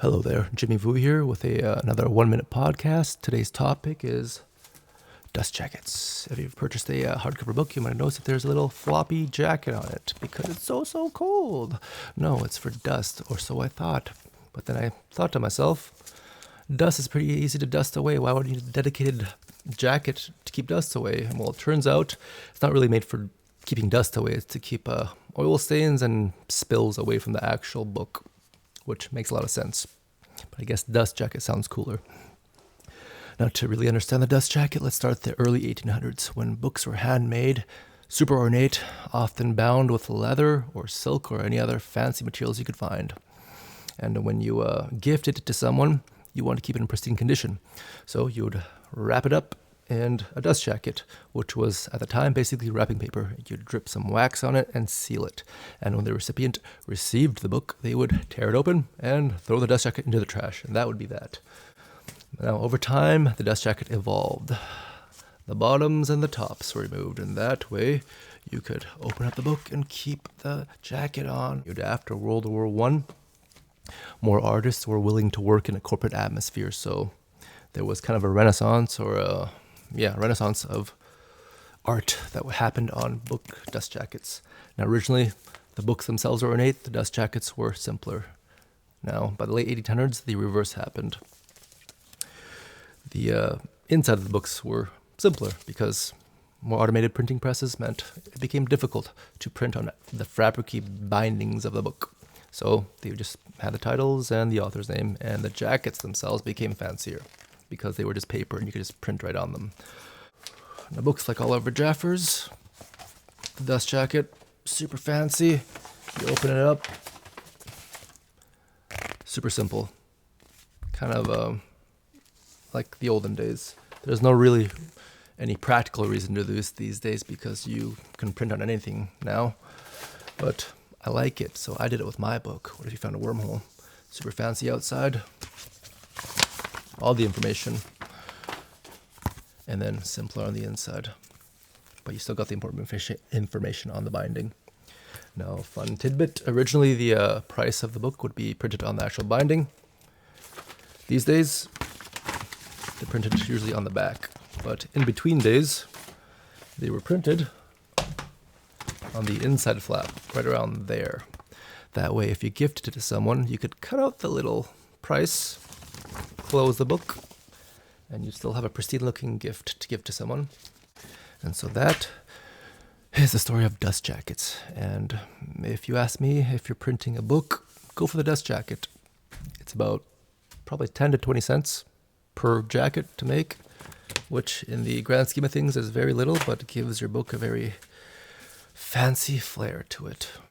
Hello there, Jimmy Vu here with another 1 minute podcast. Today's topic is dust jackets. If you've purchased a hardcover book, you might notice that there's a little floppy jacket on it because it's so cold. No, it's for dust, or so I thought. But then I thought to myself, dust is pretty easy to dust away. Why would you need a dedicated jacket to keep dust away? Well, it turns out it's not really made for keeping dust away. It's to keep oil stains and spills away from the actual book, which makes a lot of sense. But I guess dust jacket sounds cooler. Now, to really understand the dust jacket, let's start at the early 1800s, when books were handmade, super ornate, often bound with leather or silk or any other fancy materials you could find. And when you gifted it to someone, you wanted to keep it in pristine condition. So you would wrap it up in a dust jacket, which was at the time basically wrapping paper. You'd drip some wax on it and seal it. And when the recipient received the book, they would tear it open and throw the dust jacket into the trash. And that would be that. Now, over time, the dust jacket evolved. The bottoms and the tops were removed, and that way you could open up the book and keep the jacket on. After World War I, more artists were willing to work in a corporate atmosphere, so there was kind of a renaissance renaissance of art that happened on book dust jackets. Now, originally, the books themselves were ornate, the dust jackets were simpler. Now, by the late 1800s, the reverse happened. The inside of the books were simpler because more automated printing presses meant it became difficult to print on the fabricy bindings of the book. So they just had the titles and the author's name, and the jackets themselves became fancier because they were just paper and you could just print right on them. Now, books like Oliver Jaffers, the dust jacket, super fancy. You open it up, super simple, kind of like the olden days. There's no really any practical reason to do this these days because you can print on anything now. But I like it, so I did it with my book. What if you found a wormhole? Super fancy outside, all the information, and then simpler on the inside. But you still got the important information on the binding. Now, fun tidbit. Originally, the price of the book would be printed on the actual binding. These days, they're printed usually on the back. But in between days, they were printed on the inside flap, right around there. That way, if you gifted it to someone, you could cut out the little price, close the book, and you still have a pristine-looking gift to give to someone. And so that is the story of dust jackets. And if you ask me, if you're printing a book, go for the dust jacket. It's about probably 10 to 20 cents per jacket to make, which in the grand scheme of things is very little, but gives your book a very fancy flair to it.